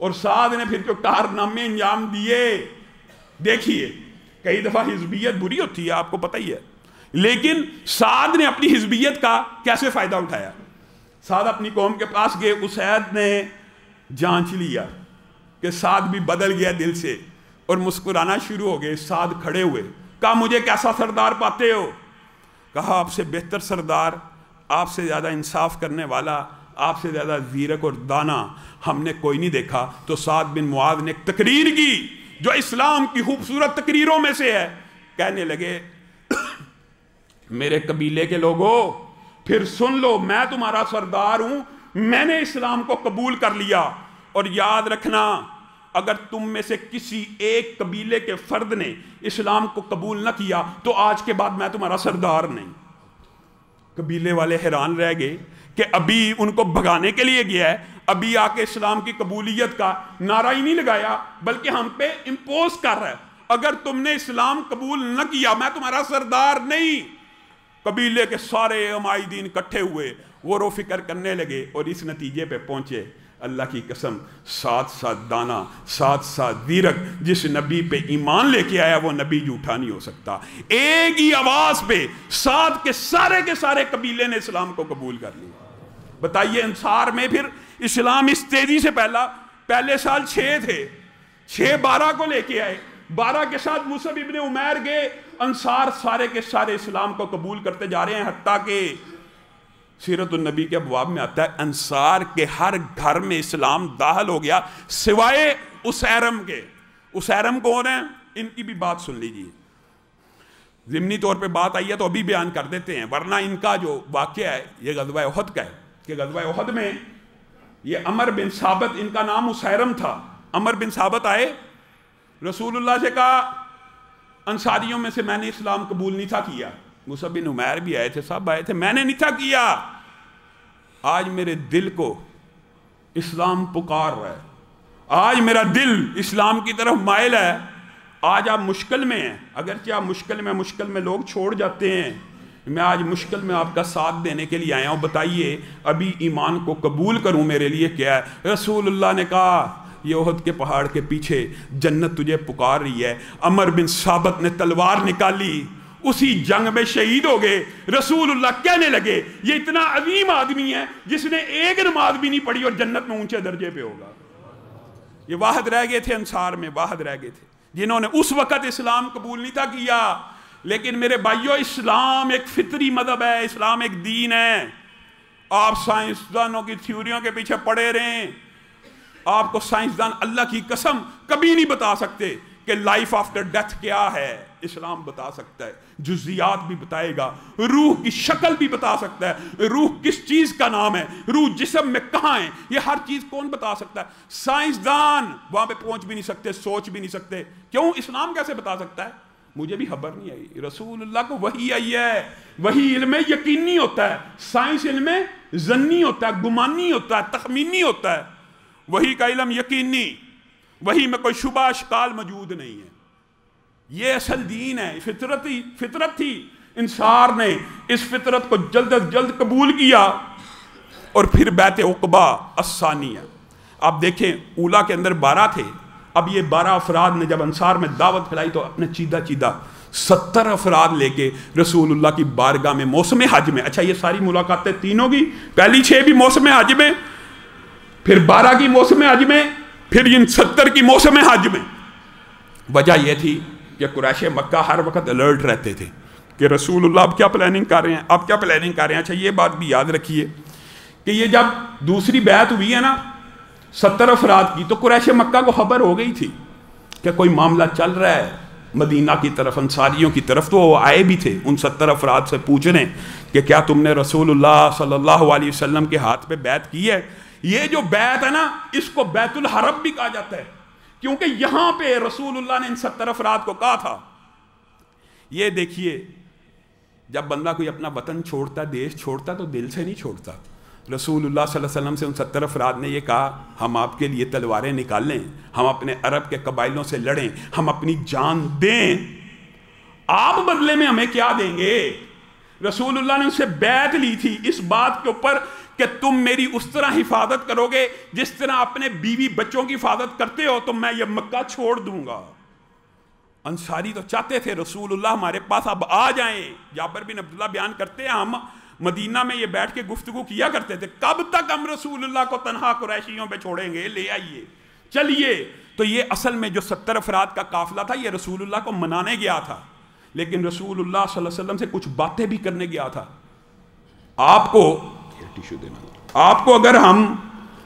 और साद ने फिर जो कारनामे अंजाम दिए, देखिए कई दफा हिजबियत बुरी होती है, आपको पता ही है, लेकिन साद ने अपनी हिजबियत का कैसे फायदा उठाया। साद अपनी कौम के पास गए, उसैद ने जांच लिया कि साद भी बदल गया दिल से और मुस्कुराना शुरू हो गए। साद खड़े हुए, कहा मुझे कैसा सरदार पाते हो? कहा आपसे बेहतर सरदार, आपसे ज़्यादा इंसाफ करने वाला, आपसे ज़्यादा ज़ीरक और दाना हमने कोई नहीं देखा। तो साद बिन मुआद ने एक तकरीर की जो इस्लाम की खूबसूरत तकरीरों में से है। कहने लगे मेरे कबीले के लोगों, फिर सुन लो, मैं तुम्हारा सरदार हूं, मैंने इस्लाम को कबूल कर लिया, और याद रखना अगर तुम में से किसी एक कबीले के फर्द ने इस्लाम को कबूल न किया तो आज के बाद मैं तुम्हारा सरदार नहीं। कबीले वाले हैरान रह गए कि अभी उनको भगाने के लिए गया है, अभी आके इस्लाम की कबूलियत का नारा ही नहीं लगाया, बल्कि हम पे इंपोज कर रहा है, अगर तुमने इस्लाम कबूल न किया मैं तुम्हारा सरदार नहीं। कबीले के सारे अमायदीन इकट्ठे हुए, गौर फिक्र करने लगे और इस नतीजे पे पहुंचे, अल्लाह की कसम, साथ साथ दाना, साथ साथ वीरक, जिस नबी पे ईमान लेके आया वो नबी झूठा नहीं हो सकता। एक ही आवाज पे साथ के सारे कबीले ने इस्लाम को कबूल कर लिया। बताइए अंसार में फिर इस्लाम इस तेजी से पहले साल 6 थे, 6 12 को लेके आए, 12 के साथ मुसअब इब्ने उमैर गए, अंसार सारे के सारे इस्लाम को कबूल करते जा रहे हैं। हत्ता के सीरत नबी के अबवाब में आता है अंसार के हर घर में इस्लाम दाखिल हो गया सिवाय उसैरम के। उसैरम कौन है? इनकी भी बात सुन लीजिए, ज़िमनी तौर पे बात आई है तो अभी बयान कर देते हैं, वरना इनका जो वाक़या है ये ग़ज़वा उहद का है कि ग़ज़वा उहद में ये अमर बिन साबित, इनका नाम उसैरम था, अमर बिन साबित आए, रसूलुल्लाह से कहा अंसारियों में से मैंने इस्लाम कबूल नहीं था किया। मुसअब बिन उमैर भी आए थे, सब आए थे, मैंने नहीं था किया, आज मेरे दिल को इस्लाम पुकार रहा है, आज मेरा दिल इस्लाम की तरफ माइल है, आज आप मुश्किल में हैं, अगरचे आप मुश्किल में लोग छोड़ जाते हैं, मैं आज मुश्किल में आपका साथ देने के लिए आया हूँ, बताइए अभी ईमान को कबूल करूँ मेरे लिए क्या है? रसूलुल्लाह ने कहा ये उहद के पहाड़ के पीछे जन्नत तुझे पुकार रही है। अमर बिन साबित ने तलवार निकाली, उसी जंग में शहीद हो गए। रसूलुल्लाह कहने लगे ये इतना अजीम आदमी है जिसने एक नमाज भी नहीं पढ़ी और जन्नत में ऊंचे दर्जे पे होगा। ये वाहद रह गए थे अंसार में, वाहद रह गए थे जिन्होंने उस वक़्त इस्लाम कबूल नहीं था किया। लेकिन मेरे भाइयों, इस्लाम एक फितरी मज़हब है, इस्लाम एक दीन है। आप साइंसदानों की थ्योरियों के पीछे पड़े रहें, आपको साइंसदान अल्लाह की कसम कभी नहीं बता सकते कि लाइफ आफ्टर डेथ क्या है। इस्लाम बता सकता है, जुज़ियात भी बताएगा, रूह की शक्ल भी बता सकता है, रूह किस चीज का नाम है, रूह जिस्म में कहाँ है, ये हर चीज कौन बता सकता है? साइंसदान वहां पे पहुंच भी नहीं सकते, सोच भी नहीं सकते। क्यों? इस्लाम कैसे बता सकता है? मुझे भी खबर नहीं आई, रसूलुल्लाह को वही आई है। वही इल्म यकीनी होता है, साइंस इल्म ज़न्नी होता है, गुमानी होता है, तखमीनी होता है। वही का इल्म यकीनी, वही में कोई शुबा शिकाल मौजूद नहीं है। ये असल दीन है, फितरत थी। इंसार ने इस फितरत को जल्द अज जल्द कबूल किया और फिर बैत उक़बा अस्सानिया। आप देखें ऊला के अंदर 12 थे, अब ये 12 अफराद ने जब अंसार में दावत फैलाई तो अपने चीदा 70 अफराद लेके रसूलुल्लाह की बारगाह में मौसम हज में, अच्छा ये सारी मुलाकातें तीनों की, पहली 6 भी मौसम हज में, फिर 12 की मौसम हज में, फिर इन 70 की मौसम हज में। वजह यह थी कि कुरैश मक्का हर वक्त अलर्ट रहते थे कि रसूलुल्लाह अब क्या प्लानिंग कर रहे हैं, अब क्या प्लानिंग कर रहे हैं। अच्छा ये बात भी याद रखिए कि ये जब दूसरी बैत हुई है ना 70 अफराद की, तो कुरैश मक्का को खबर हो गई थी कि कोई मामला चल रहा है मदीना की तरफ, अंसारियों की तरफ। तो वो आए भी थे उन 70 अफराद से पूछने कि क्या तुमने रसूलुल्लाह सल्लल्लाहु अलैहि वसल्लम के हाथ पे बैत की है? ये जो बैत है ना, इसको बैतुल हरम भी कहा जाता है, क्योंकि यहां पे रसूलुल्लाह ने इन 70 अफराद को कहा था। ये देखिए, जब बंदा कोई अपना वतन छोड़ता, देश छोड़ता, तो दिल से नहीं छोड़ता। रसूलुल्लाह सल्लल्लाहु अलैहि वसल्लम से उन 70 अफराद ने ये कहा, हम आपके लिए तलवारें निकालें, हम अपने अरब के कबाइलों से लड़ें, हम अपनी जान दें, आप बदले में हमें क्या देंगे? रसूलुल्लाह ने उनसे बैत ली थी इस बात के ऊपर کہ تم میری اس طرح حفاظت کرو گے جس طرح اپنے بیوی بچوں کی حفاظت کرتے ہو تو میں یہ مکہ چھوڑ دوں گا۔ انصاری تو چاہتے تھے رسول اللہ ہمارے پاس اب آ جائیں۔ جابر بن عبداللہ بیان کرتے ہیں ہم مدینہ میں یہ بیٹھ کے گفتگو کیا کرتے تھے، کب تک ہم رسول اللہ کو تنہا قریشیوں پہ چھوڑیں گے، لے آئیے چلیے۔ تو یہ اصل میں جو 70 افراد کا قافلہ تھا یہ رسول اللہ کو منانے گیا تھا، لیکن رسول اللہ صلی اللہ علیہ وسلم سے کچھ باتیں بھی کرنے گیا تھا۔ آپ کو اگر ہم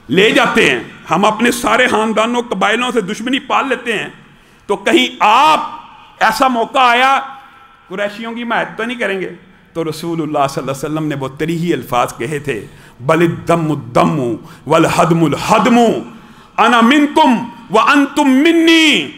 لے جاتے ہیں، ہم اپنے سارے خاندانوں قبائلوں سے دشمنی پال لیتے ہیں تو کہیں آپ ایسا موقع آیا قریشیوں کی حمایت تو نہیں کریں گے؟ تو رسول اللہ صلی اللہ علیہ وسلم نے وہ تریہی الفاظ کہے تھے، بل الدم الدم والحدم الحدم انا منکم وانتم منی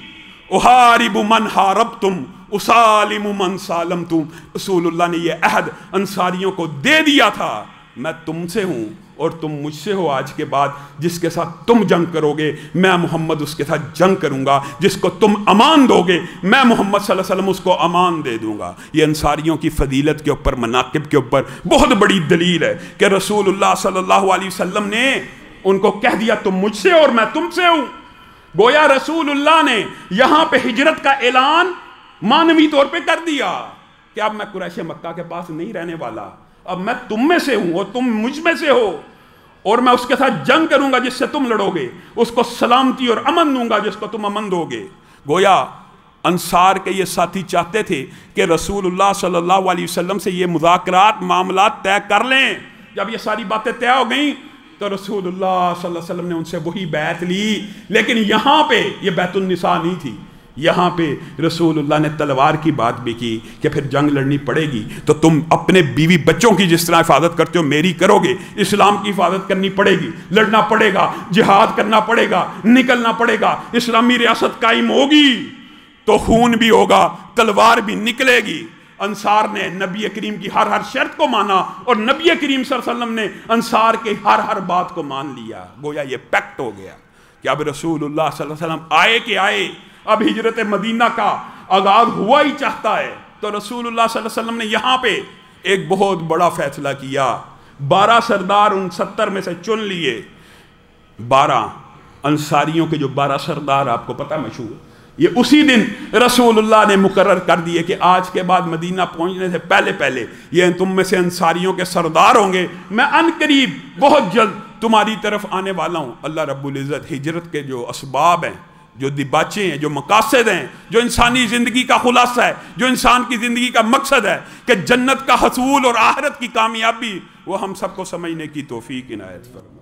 احارب من حاربتم اسالم من سالمتم۔ رسول اللہ نے یہ عہد انصاریوں کو دے دیا تھا، میں تم سے ہوں اور تم مجھ سے ہو آج کے بعد، جس کے ساتھ تم جنگ کرو گے میں محمد اس کے ساتھ جنگ کروں گا، جس کو تم امان دو گے میں محمد صلی اللہ علیہ وسلم اس کو امان دے دوں گا۔ یہ انصاریوں کی فضیلت کے اوپر، مناقب کے اوپر بہت بڑی دلیل ہے کہ رسول اللہ صلی اللہ علیہ وسلم نے ان کو کہہ دیا تم مجھ سے اور میں تم سے ہوں۔ گویا رسول اللہ نے یہاں پہ ہجرت کا اعلان معنوی طور پہ کر دیا کہ اب میں قریش مکہ کے پاس نہیں رہنے والا، اب میں تم میں سے ہوں اور تم مجھ میں سے ہو، اور میں اس کے ساتھ جنگ کروں گا جس سے تم لڑو گے، اس کو سلامتی اور امن دوں گا جس کو تم امن دو گے۔ گویا انصار کے یہ ساتھی چاہتے تھے کہ رسول اللہ صلی اللہ علیہ وسلم سے یہ مذاکرات معاملات طے کر لیں۔ جب یہ ساری باتیں طے ہو گئیں تو رسول اللہ صلی اللہ علیہ وسلم نے ان سے وہی بیعت لی، لیکن یہاں پہ یہ بیعت النساء نہیں تھی، یہاں پہ رسول اللہ نے تلوار کی بات بھی کی کہ پھر جنگ لڑنی پڑے گی تو تم اپنے بیوی بچوں کی جس طرح حفاظت کرتے ہو میری کرو گے، اسلام کی حفاظت کرنی پڑے گی، لڑنا پڑے گا، جہاد کرنا پڑے گا، نکلنا پڑے گا، اسلامی ریاست قائم ہوگی تو خون بھی ہوگا، تلوار بھی نکلے گی۔ انصار نے نبی کریم کی ہر شرط کو مانا اور نبی کریم صلی اللہ علیہ وسلم نے انصار کے ہر بات کو مان لیا۔ گویا یہ پیکٹ ہو گیا کہ اب رسول اللہ صلی اللہ علیہ وسلم آئے کہ آئے، اب ہجرت مدینہ کا آغاز ہوا ہی چاہتا ہے۔ تو رسول اللہ صلی اللہ علیہ وسلم نے یہاں پہ ایک بہت بڑا فیصلہ کیا، 12 سردار ان 70 میں سے چن لیے۔ 12 انصاریوں کے جو 12 سردار آپ کو پتہ مشہور، یہ اسی دن رسول اللہ نے مقرر کر دیے کہ آج کے بعد مدینہ پہنچنے سے پہلے یہ تم میں سے انصاریوں کے سردار ہوں گے، میں ان قریب بہت جلد تمہاری طرف آنے والا ہوں۔ اللہ رب العزت ہجرت کے جو اسباب ہیں، جو دباچے ہیں، جو مقاصد ہیں، جو انسانی زندگی کا خلاصہ ہے، جو انسان کی زندگی کا مقصد ہے کہ جنت کا حصول اور آخرت کی کامیابی، وہ ہم سب کو سمجھنے کی توفیق عنایت فرمائے۔